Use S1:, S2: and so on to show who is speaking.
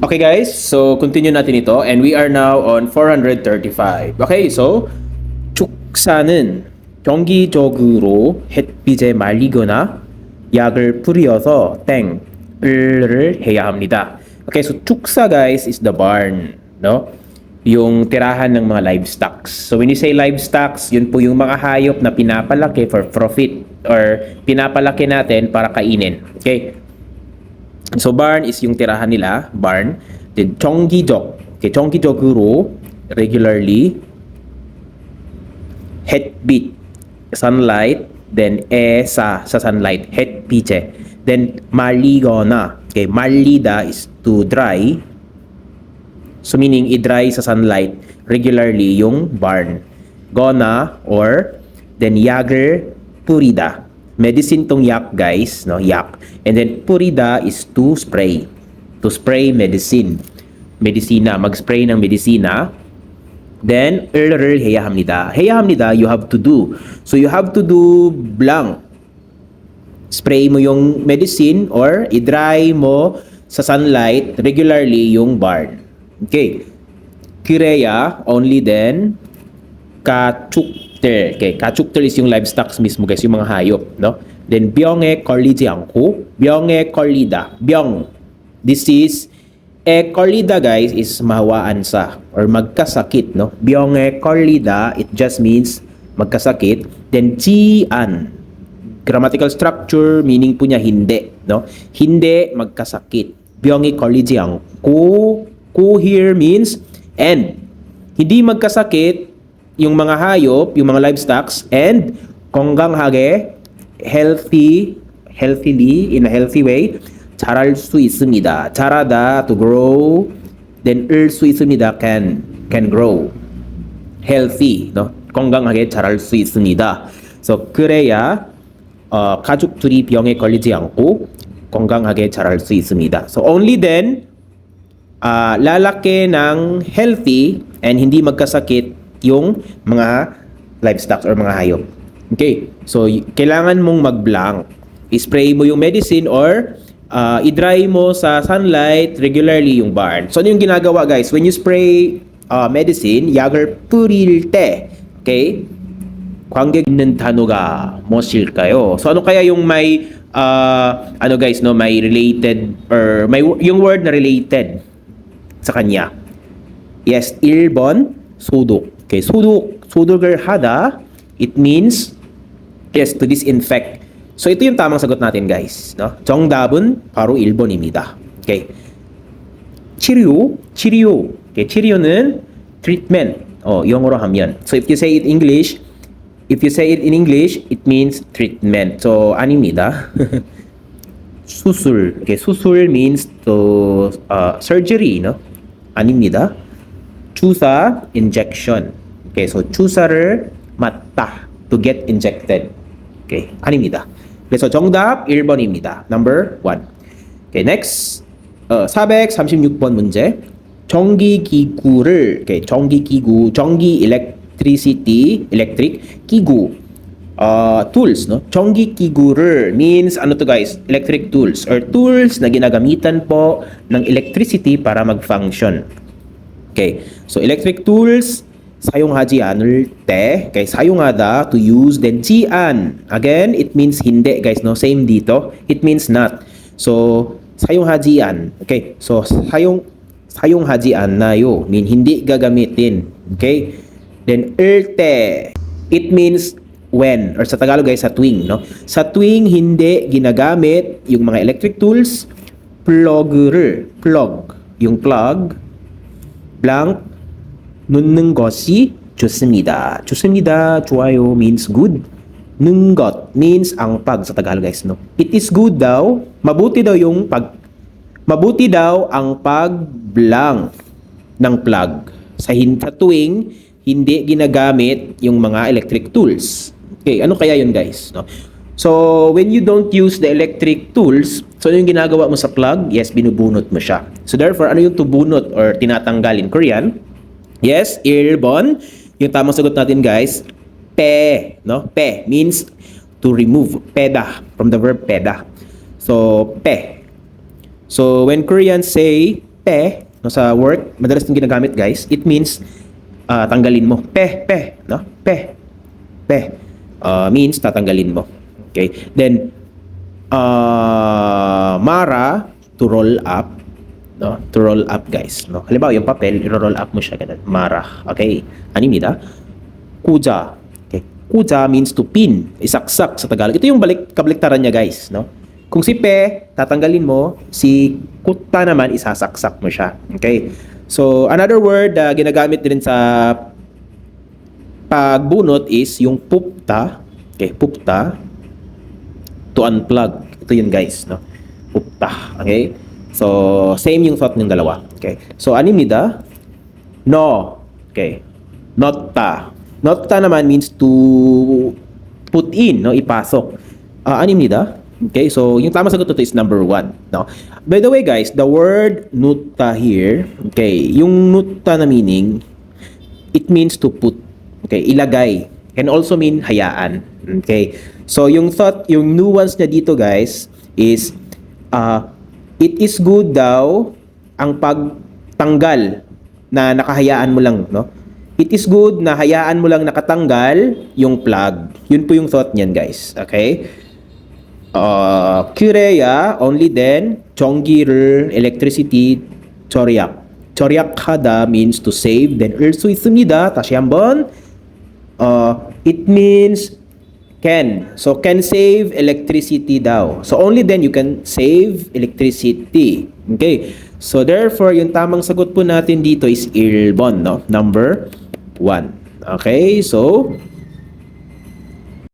S1: Okay guys, so continue natin ito and we are now on 435. Okay, so 축사는 정기적으로 햇빛에 말리거나 약을 뿌려서 땡을 해야 합니다. Okay, so 축사 guys is the barn, no? Yung tirahan ng mga livestock. So when you say livestock, yun po yung mga hayop na pinapalaki for profit or pinapalaki natin para kainin. Okay? So barn is yung tirahan nila, barn. Then 정기적, okay, 정기적으로 regularly, 햇빛, sunlight, then sa sunlight, 햇빛에. Then 말리거나, okay, 말리다 is to dry. So meaning i-dry sa sunlight regularly yung barn. Gona or then 약을 뿌리다. Medicine tong yak guys, no, yak. And then purida is to spray. To spray medicine. Medisina, mag-spray ng medisina. Then 해야 합니다. 해야 합니다, you have to do. So you have to do blank. Spray mo yung medicine or i-dry mo sa sunlight regularly yung barn. Okay. Kireya, only then 가축들. Okay, 가축들 is yung livestock mismo guys, yung mga hayop, no? Then 병에 걸리지 않고, 병에 걸리다. 병. This is 걸리다 guys is mahawaan sa or magkasakit, no? 병에 걸리다, it just means magkasakit. Then 지안. Grammatical structure meaning po niya hindi, no? Hindi magkasakit. 병이 걸리지 않고, ko here means and. Hindi magkasakit yung mga hayop, yung mga livestock, and 건강하게, healthily, in a healthy way, 자랄 수 있습니다. 자라다, to grow, then 을 수 있습니다, can grow. Healthy, no? 건강하게 자랄 수 있습니다. So, 그래야 가족들이 병에 걸리지 않고 건강하게 자랄 수 있습니다. So, only then, lalaki ng healthy and hindi magkasakit yung mga livestock or mga hayop. Okay, so kailangan mong mag-blank. I-spray mo yung medicine or i-dry mo sa sunlight regularly yung barn. So ano yung ginagawa guys? When you spray medicine, 약을 뿌릴 때, okay? 관계 있는 단어가 무엇일까요? So ano kaya yung may ano guys, no, may related or may yung word na related sa kanya? Yes, 1번 소독. Okay, 소독을 하다, it means yes, to disinfect. So ito yung tamang sagot natin guys, no? 정답은 바로 1번입니다. Okay. 치료. Okay, 치료는 treatment. 영어로 하면. So if you say it in English, it means treatment. So 아닙니다. 수술. Okay, 수술 means to surgery, no? 아닙니다. 주사, injection. Okay, so 주사를 맞다, to get injected. Okay, 아닙니다. 그래서 정답 1번입니다. Number 1. Okay, next. 436번 문제. 전기기구를, okay, 전기기구, electric, 기구. Tools, no? 전기기구를 means ano to guys? Electric tools or tools na ginagamitan po ng electricity para mag-function. Okay, so electric tools 사용하지 않을 때, okay, 사용하다, to use, then 지안. Again, it means hindi guys, no? Same dito. It means not. So 사용하지 않. Okay, so 사용하지 않나요 mean hindi gagamitin. Okay, then erte, it means when, or sa Tagalog guys, sa tuwing, no? Sa tuwing hindi ginagamit yung mga electric tools, plug, yung plug, blank, 넣는 것이 좋습니다. 좋습니다, 좋아요 means good. 넣는 것 means ang pag sa Tagalog guys, no? It is good daw, mabuti daw ang pag-blank ng plug. Sa tuwing hindi ginagamit yung mga electric tools. Okay, ano kaya yun guys, no? So, when you don't use the electric tools, so ano yung ginagawa mo sa plug? Yes, binubunot mo siya. So, therefore, ano yung tubunot or tinatanggal in Korean? Yes, 1번. Yung tamang sagot natin guys, pe, no? Pe means to remove. Peda, from the verb peda. So, pe. So, when Koreans say pe, no, sa work, madalas yung ginagamit, guys. It means tanggalin mo. Pe, no? Pe. Means tatanggalin mo. Okay? Then, mara, to roll up. No? To roll up, guys. No? Halimbawa, yung papel, i-roll up mo siya. Ganun. Mara. Okay? Animida. Kuja. Okay? Kuja means to pin. Isaksak sa Tagalog. Ito yung kabaliktaran niya, guys. No? Kung si pe, tatanggalin mo. Si kuta naman, isasaksak mo siya. Okay? So, another word ginagamit din sa pagbunot is yung pupta. Okay, pupta. To unplug. Ito yun, guys, no? Pupta. Okay? So, same yung thought ng dalawa. Okay? So, animida. No. Okay. Notta. Notta naman means to put in, no? Ipasok. Animida. Okay? So, yung tamang sagot ito is number 1, no? By the way, guys, the word nutta here, okay, yung nutta na meaning, it means to put. Okay, ilagay. Can also mean hayaan. Okay. So, yung thought, yung nuance niya dito, guys, is it is good daw ang pagtanggal na nakahayaan mo lang, no? It is good na hayaan mo lang nakatanggal yung plug. Yun po yung thought niyan, guys. Okay? Kureya, only then, 전기를, electricity, 절약. 절약하다 means to save. Then, 을 수 있습니다. 다시 한번. It means can. So, can save electricity daw. So, only then you can save electricity. Okay. So, therefore, yung tamang sagot po natin dito is 1, no? Number 1. Okay. So,